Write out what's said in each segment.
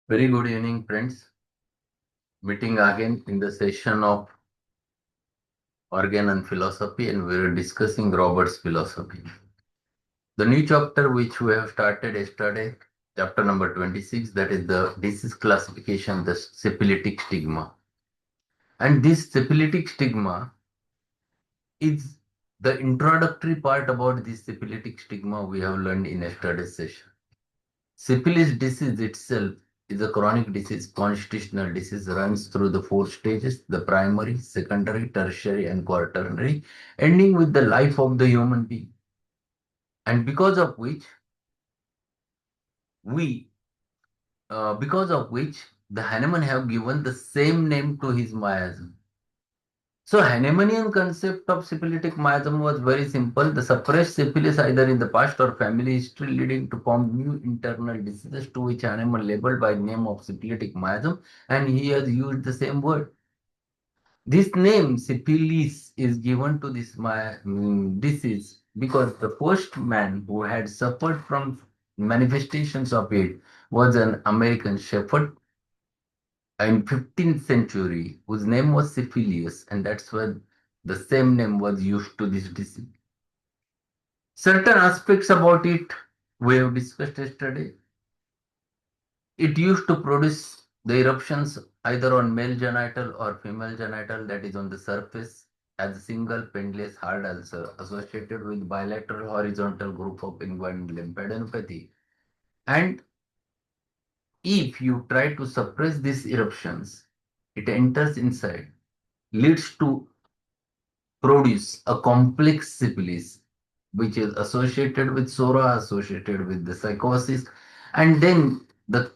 Very good evening, friends. Meeting again in the session of Organon philosophy, and we are discussing Robert's philosophy. The new chapter which we have started yesterday, chapter number 26, that is the disease classification, the syphilitic stigma. And this syphilitic stigma is the introductory part about this syphilitic stigma we have learned in yesterday's session. Syphilis disease itself is a chronic disease, constitutional disease, runs through the four stages, the primary, secondary, tertiary, and quaternary, ending with the life of the human being. And we, because of which the Hahnemann have given the same name to his miasm. So Hahnemannian concept of syphilitic miasm was very simple. The suppressed syphilis either in the past or family history leading to form new internal diseases to which Hahnemann labeled by name of syphilitic miasm, and he has used the same word. This name syphilis is given to this disease because the first man who had suffered from manifestations of it was an American shepherd in 15th century whose name was Syphilius, and that's why the same name was used to this disease. Certain aspects about it we have discussed yesterday. It used to produce the eruptions either on male genital or female genital, that is on the surface, as a single pendulous hard ulcer associated with bilateral horizontal group of inguinal lymphadenopathy. And if you try to suppress these eruptions, it enters inside, leads to produce a complex syphilis, which is associated with sora, associated with the psychosis, and then the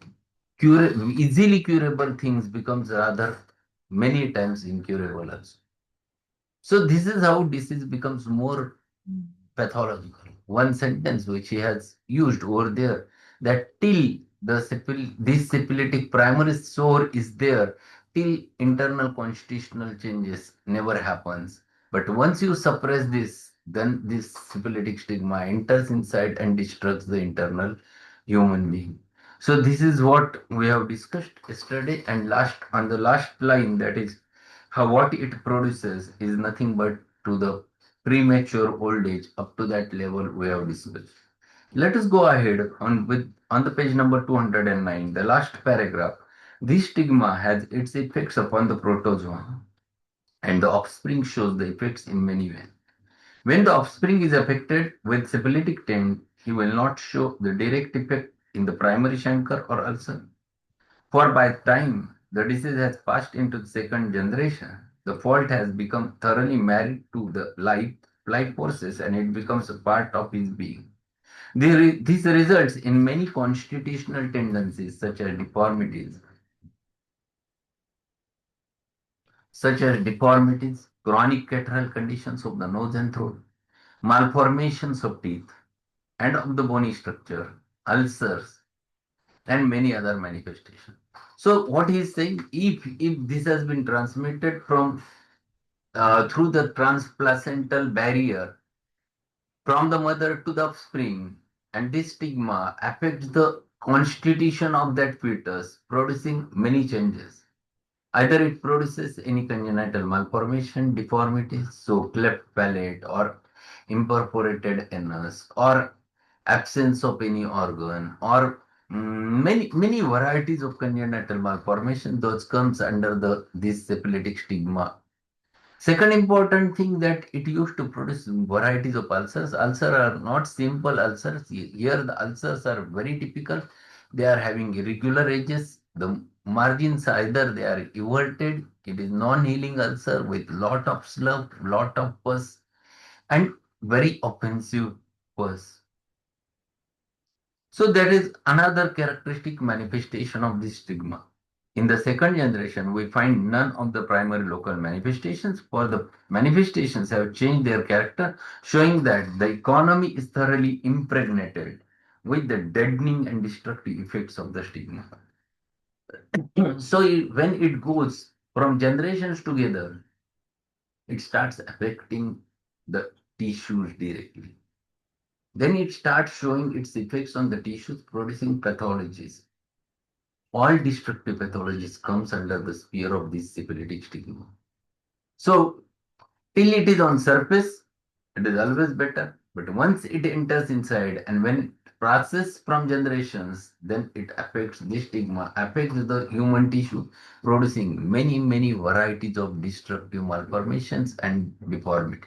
easily curable things becomes rather many times incurable also. So this is how disease becomes more pathological. One sentence which he has used over there, that till this syphilitic primary sore is there, till internal constitutional changes never happens. But once you suppress this, then this syphilitic stigma enters inside and destructs the internal human being. So this is what we have discussed yesterday, and last on the last line, that is how what it produces is nothing but to the premature old age. Up to that level we have discussed. Let us go ahead on the page number 209, the last paragraph. This stigma has its effects upon the protozoa, and the offspring shows the effects in many ways. When the offspring is affected with syphilitic taint, he will not show the direct effect in the primary chancre or ulcer. For by the time the disease has passed into the second generation, the fault has become thoroughly married to the life forces, and it becomes a part of his being. This results in many constitutional tendencies such as deformities, chronic catarrhal conditions of the nose and throat, malformations of teeth and of the bony structure, ulcers, and many other manifestations. So what he is saying, if this has been transmitted from through the transplacental barrier from the mother to the offspring, and this stigma affects the constitution of that fetus, producing many changes. Either it produces any congenital malformation, deformities, so cleft palate or imperforated anus, or absence of any organ, or many varieties of congenital malformation. Those comes under the this syphilitic stigma. Second important thing, that it used to produce varieties of ulcers. Ulcers are not simple ulcers. Here the ulcers are very typical. They are having irregular edges. The margins either they are everted. It is non-healing ulcer with lot of slough, lot of pus, and very offensive pus. So that is another characteristic manifestation of this stigma. In the second generation, we find none of the primary local manifestations, for the manifestations have changed their character, showing that the economy is thoroughly impregnated with the deadening and destructive effects of the stigma. So when it goes from generations together, it starts affecting the tissues directly. Then it starts showing its effects on the tissues, producing pathologies. all destructive pathologies comes under the sphere of this syphilitic stigma. So till it is on surface, it is always better. But once it enters inside and when it passes from generations, then it affects the stigma, affects the human tissue, producing many varieties of destructive malformations and deformity.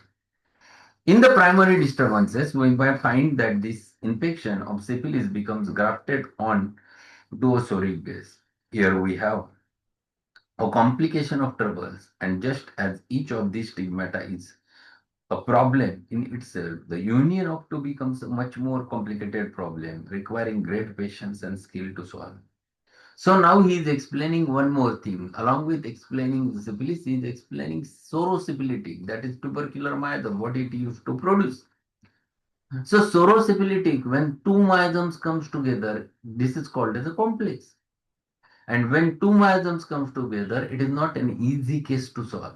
In the primary disturbances, we might find that this infection of syphilis becomes grafted on to a soric base. Here we have a complication of troubles, and just as each of these stigmata is a problem in itself, the union of two becomes a much more complicated problem, requiring great patience and skill to solve. So now he is explaining one more thing. Along with explaining syphilis, he is explaining sorosyphilitic, that is tubercular myasm, what it used to produce. So sorosyphilitic, when two myosomes comes together, this is called as a complex. And when two myosomes comes together, it is not an easy case to solve.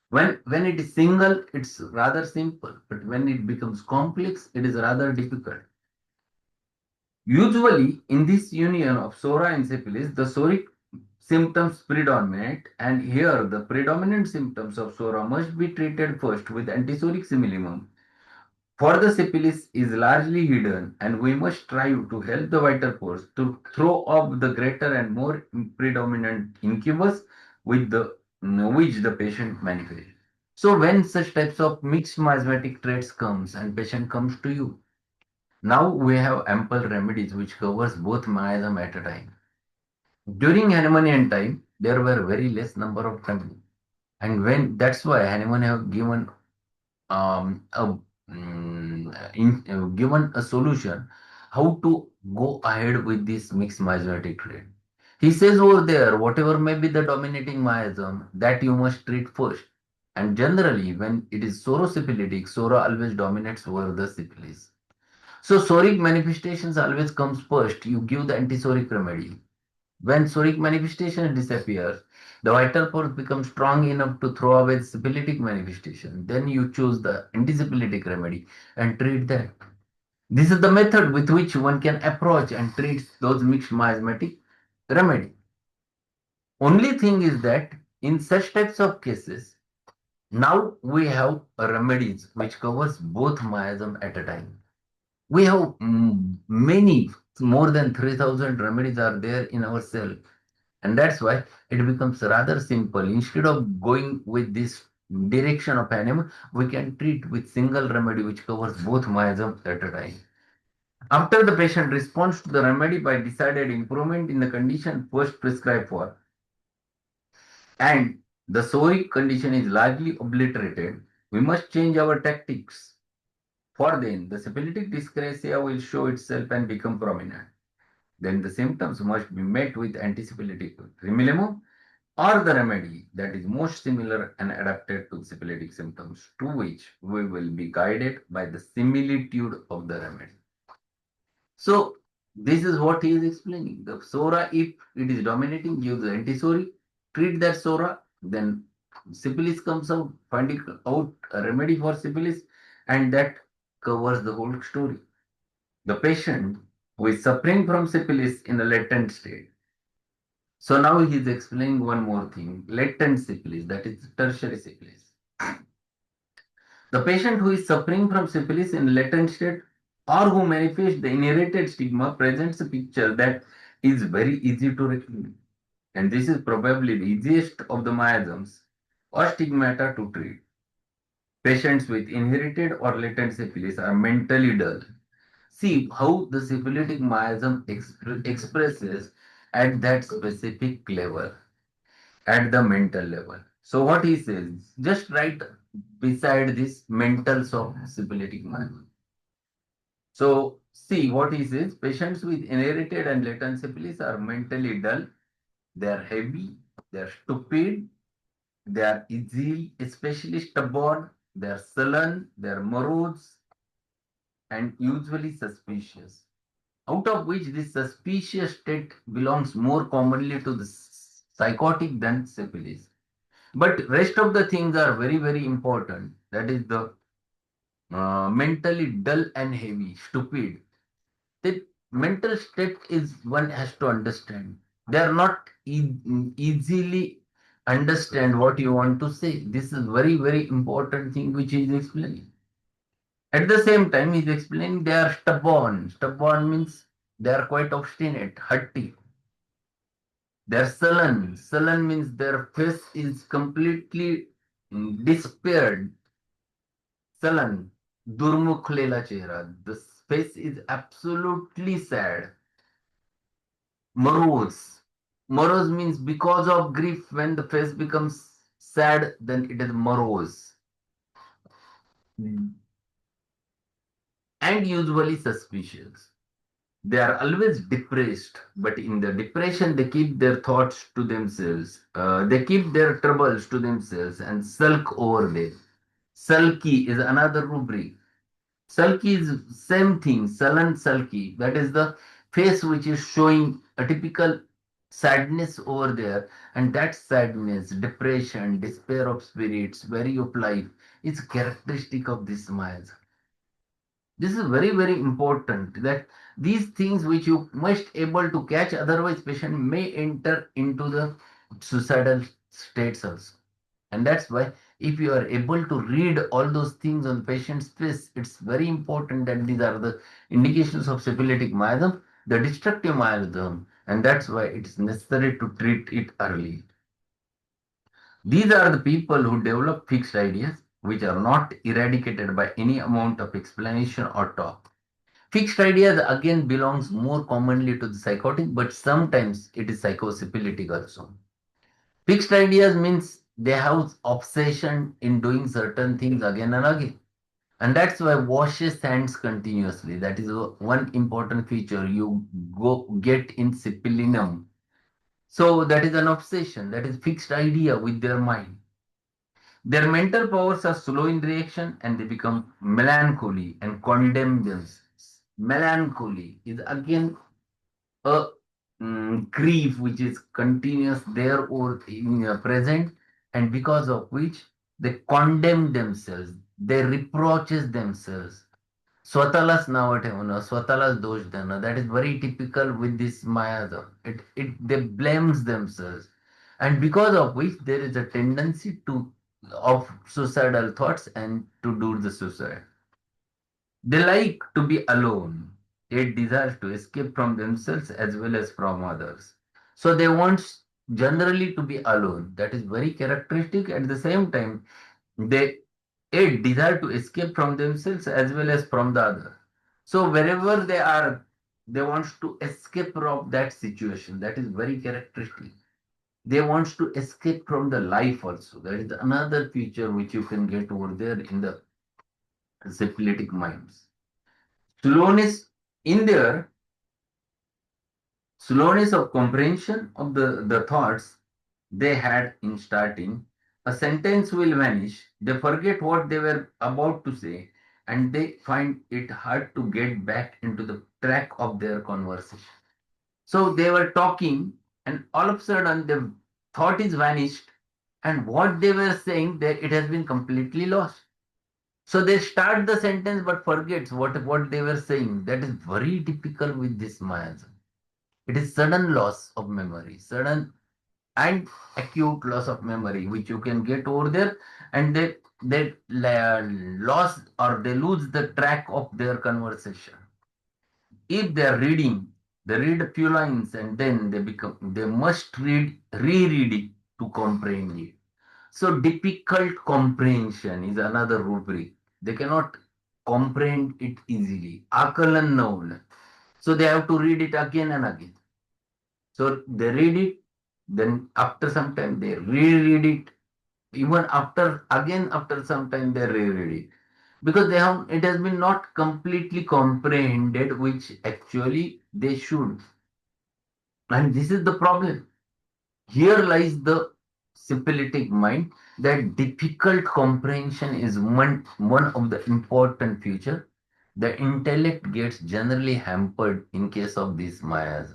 When it is single, it's rather simple, but when it becomes complex, it is rather difficult. Usually, in this union of sora and syphilis, the soric symptoms predominate, and here the predominant symptoms of sora must be treated first with antisoric similimum. For the syphilis is largely hidden, and we must strive to help the vital force to throw off the greater and more predominant incubus with which the patient manifests. So when such types of mixed miasmatic traits comes and patient comes to you, now we have ample remedies which covers both miasm at a time. During Hahnemannian time, there were very less number of remedies. And when that's why Hahnemann have given a given a solution how to go ahead with this mixed miasmatic trait. He says over there, whatever may be the dominating miasm, that you must treat first. And generally, when it is sorosyphilitic, sora always dominates over the syphilis. So soric manifestations always comes first. You give the antisoric remedy. When soric manifestation disappears, the vital force becomes strong enough to throw away the syphilitic manifestation. Then you choose the antisyphilitic remedy and treat that. This is the method with which one can approach and treat those mixed miasmatic remedy. Only thing is that in such types of cases, now we have remedies which covers both miasm at a time. We have many, more than 3,000 remedies are there in our cell. And that's why it becomes rather simple. Instead of going with this direction of animal, we can treat with single remedy which covers both miasms at a time. After the patient responds to the remedy by decided improvement in the condition first prescribed for, and the soric condition is largely obliterated, we must change our tactics. For then, the syphilitic dyscrasia will show itself and become prominent. Then the symptoms must be met with antisyphilitic remilumum or the remedy that is most similar and adapted to syphilitic symptoms, to which we will be guided by the similitude of the remedy. So, this is what he is explaining. The sora, if it is dominating, use the antisoric, treat that sora, then syphilis comes out, finding out a remedy for syphilis, and that covers the whole story. The patient who is suffering from syphilis in a latent state. So now he is explaining one more thing, latent syphilis, that is tertiary syphilis. The patient who is suffering from syphilis in latent state or who manifests the inherited stigma presents a picture that is very easy to recognize. And this is probably the easiest of the miasms or stigmata to treat. Patients with inherited or latent syphilis are mentally dull. See how the syphilitic miasm expresses at that specific level, at the mental level. So what he says, just right beside this mentals of syphilitic miasm. So see what he says, patients with inherited and latent syphilis are mentally dull, they are heavy, they are stupid, they are easily, especially stubborn, they are sullen, they are morose, and usually suspicious. Out of which this suspicious state belongs more commonly to the psychotic than syphilis. But rest of the things are very important. That is the mentally dull and heavy, stupid. mental state is one has to understand. They are not easily understand what you want to say. This is very, very important thing which he is explaining. At the same time, he is explaining they are stubborn. Stubborn means they are quite obstinate, haughty. They are sullen. Sullen means their face is completely despaired. Sullen, durmukhlela chehra. The face is absolutely sad. Morose. Morose means because of grief, when the face becomes sad, then it is morose. And usually suspicious. They are always depressed, but in the depression, they keep their thoughts to themselves. They keep their troubles to themselves and sulk over there. Sulky is another rubric. Sulky is same thing, sullen sulky. That is the face which is showing a typical sadness over there. And that sadness, depression, despair of spirits, weary of life is characteristic of this Mayas. This is very, very important that these things which you must able to catch, otherwise patient may enter into the suicidal states also. And that's why if you are able to read all those things on patient's face, it's very important that these are the indications of syphilitic miasm, the destructive miasm, and that's why it is necessary to treat it early. These are the people who develop fixed ideas which are not eradicated by any amount of explanation or talk. Fixed ideas again belongs more commonly to the psychotic, but sometimes it is psychosyphilitic also. Fixed ideas means they have obsession in doing certain things again and again. And that's why washes hands continuously. That is one important feature you go get in syphilinum. So that is an obsession, that is fixed idea with their mind. Their mental powers are slow in reaction and they become melancholy and condemn themselves. Melancholy is again a grief which is continuous there or in present, and because of which they condemn themselves, they reproaches themselves. स्वतःलाच नावं ठेवणं, स्वतःलाच दोष देणं, that is very typical with this mayasm. They blames themselves, and because of which there is a tendency to of suicidal thoughts and to do the suicide. They like to be alone, yet desire to escape from themselves as well as from others. So they want generally to be alone. That is very characteristic. At the same time, they yet desire to escape from themselves as well as from the other. So wherever they are, they want to escape from that situation. That is very characteristic. They want to escape from the life also. That is another feature which you can get over there in the syphilitic minds. Slowness in their slowness of comprehension of the thoughts they had in starting, a sentence will vanish, they forget what they were about to say, and they find it hard to get back into the track of their conversation. So they were talking, and all of a sudden the thought is vanished, and what they were saying, it has been completely lost. So they start the sentence but forgets what they were saying. That is very typical with this miasm. It is sudden loss of memory, sudden and acute loss of memory, which you can get over there, and they lost or they lose the track of their conversation. If they are reading, they read a few lines and then they must reread it to comprehend it. So difficult comprehension is another rubric. They cannot comprehend it easily. Akalan न होणं. So they have to read it again and again. So they read it, then after some time they reread it. Even after some time they reread it. Because it has been not completely comprehended, which actually they should. And this is the problem. Here lies the syphilitic mind, that difficult comprehension is one of the important feature. The intellect gets generally hampered in case of these mayas.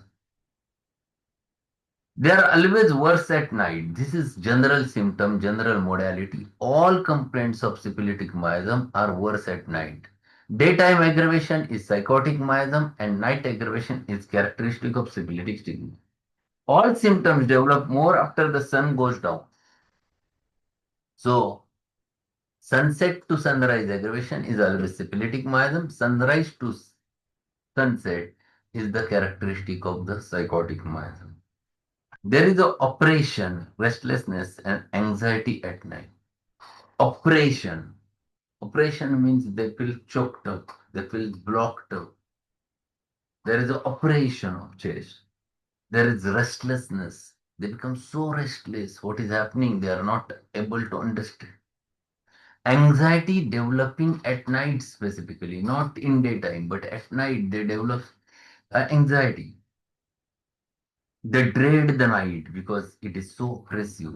They are always worse at night. This is general symptom, general modality. All complaints of syphilitic miasm are worse at night. Daytime aggravation is psychotic miasm and night aggravation is characteristic of syphilitic stigma. All symptoms develop more after the sun goes down. So, sunset to sunrise aggravation is always syphilitic miasm. Sunrise to sunset is the characteristic of the psychotic miasm. There is a oppression, restlessness, and anxiety at night. Oppression. Oppression means they feel choked up, they feel blocked up. There is a oppression of chest. There is restlessness. They become so restless. What is happening? They are not able to understand. Anxiety developing at night specifically, not in daytime, but at night they develop anxiety. They dread the night because it is so oppressive.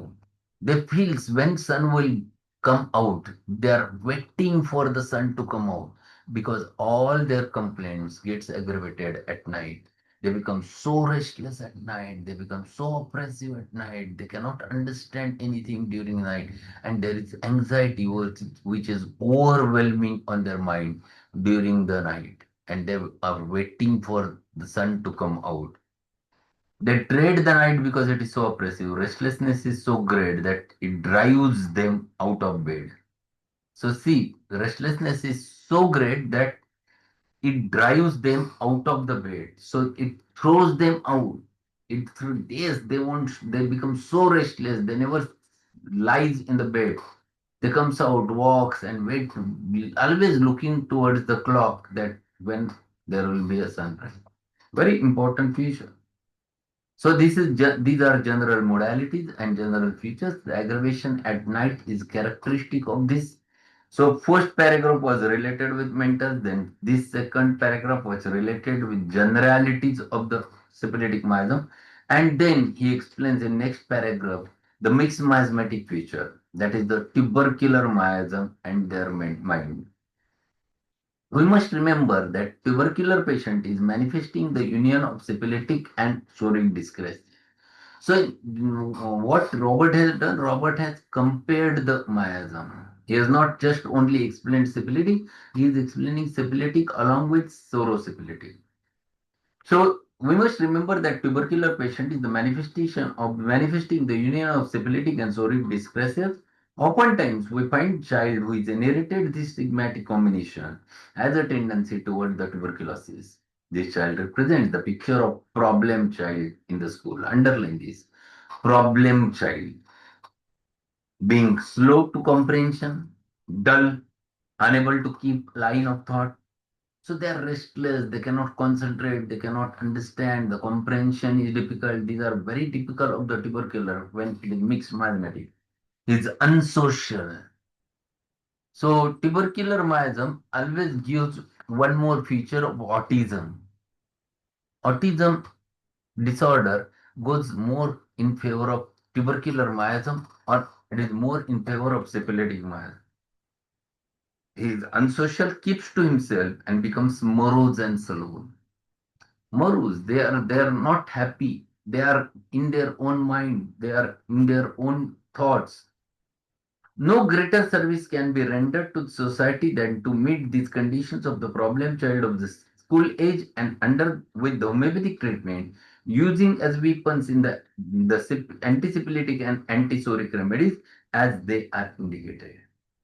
They feel when sun will come out, they are waiting for the sun to come out because all their complaints gets aggravated at night. They become so restless at night. They become so oppressive at night. They cannot understand anything during night, and there is anxiety which is overwhelming on their mind during the night, and they are waiting for the sun to come out. They dread the night because it is so oppressive. Restlessness is so great that it drives them out of bed. So, see, restlessness is so great that it drives them out of the bed. So, it throws them out. It through days they won't. They become so restless. They never lies in the bed. They comes out, walks, and wait, always looking towards the clock that when there will be a sunrise. Very important feature. So these are general modalities and general features. The aggravation at night is characteristic of this. So first paragraph was related with mental, then this second paragraph was related with generalities of the syphilitic miasm, and then he explains in next paragraph the mixed miasmatic feature, that is the tubercular miasm and their mind. We must remember that tubercular patient is manifesting the union of syphilitic and psoriatic distress. So, what Robert has done, Robert has compared the miasm. He has not just only explained syphilitic, he is explaining syphilitic along with pseudosyphilitic. So, we must remember that tubercular patient is the manifestation of manifesting the union of syphilitic and psoriatic dyscrasias. Oftentimes, we find child who is inherited this stigmatic combination has a tendency toward the tuberculosis. This child represents the picture of problem child in the school. Underline this problem child, being slow to comprehension, dull, unable to keep line of thought. So they are restless, they cannot concentrate, they cannot understand, the comprehension is difficult. These are very typical of the tubercular when it is mixed miasmatic. It's unsocial. So tubercular miasm always gives one more feature of autism. Autism disorder goes more in favor of tubercular miasm or it is more in favor of syphilitic miasm. He is unsocial, keeps to himself and becomes morose and sullen. Morose, they are not happy. They are in their own mind. They are in their own thoughts. No greater service can be rendered to society than to meet these conditions of the problem child of the school age and under with the homeopathic treatment, using as weapons in the antisyphilitic and antisoric remedies as they are indicated.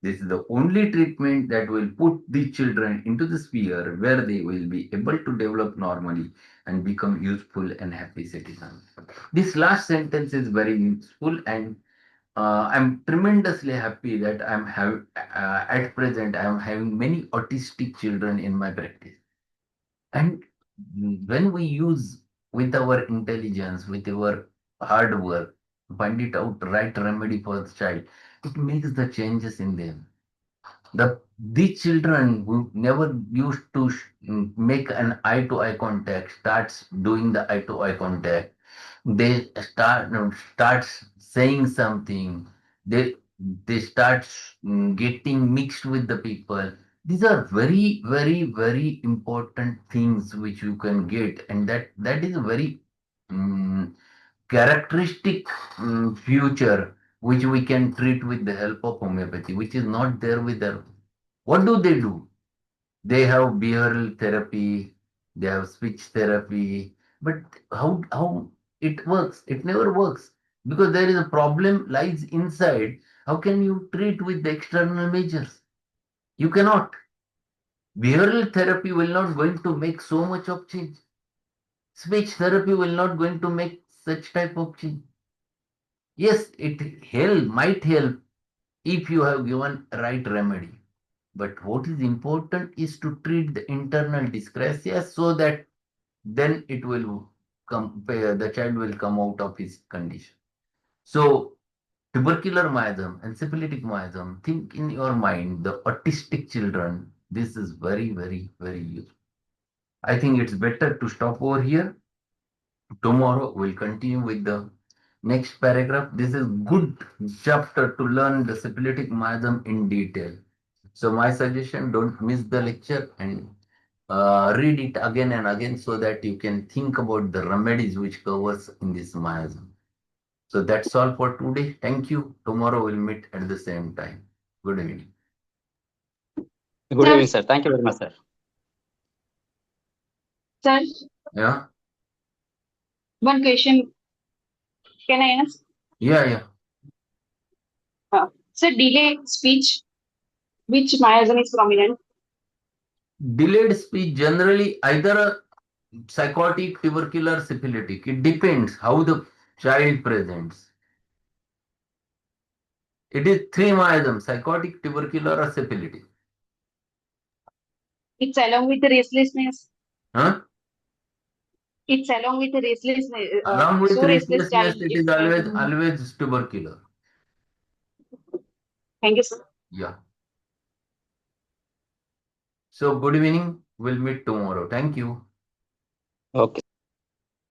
This is the only treatment that will put the children into the sphere where they will be able to develop normally and become useful and happy citizens. This last sentence is very useful and I'm tremendously happy that at present I'm having many autistic children in my practice. And when we use with our intelligence, with our hard work, find it out right remedy for the child, it makes the changes in them. These children who never used to make an eye to eye contact starts doing the eye to eye contact. They starts saying something. They start getting mixed with the people. These are very very important things which you can get, and that is a very um, characteristic future which we can treat with the help of homeopathy, which is not there with the. What do they do? They have behavioral therapy, they have speech therapy, but how it works? It never works because there is a problem lies inside. How can you treat with the external measures? You cannot. Behavioral therapy will not going to make so much of change. Speech therapy will not going to make such type of change. Yes, might help if you have given right remedy. But what is important is to treat the internal dyscrasia so that then it will the child will come out of his condition. So tubercular miasm and syphilitic miasm, think in your mind the autistic children. This is very, very, very useful. I think it's better to stop over here. Tomorrow we'll continue with the next paragraph. This is good chapter to learn the syphilitic miasm in detail. So my suggestion, don't miss the lecture and read it again and again so that you can think about the remedies which covers in this miasm. So that's all for today. Thank you. Tomorrow we'll meet at the same time. Good evening. Good Sir, evening, sir. Thank you very much, sir. sir, Yeah, one question can I ask? yeah, yeah. Sir, delay speech, which miasm is prominent? Delayed speech generally either a psychotic, tubercular, syphilitic. It depends how the child presents. It is three miasms: psychotic, tubercular, or syphilitic. It's along with the restlessness. Huh? It's along with the restlessness. Along with So restless restlessness, child. it If is always tubercular. thank you, sir. Yeah. So good evening. We'll meet tomorrow. Thank you. Okay.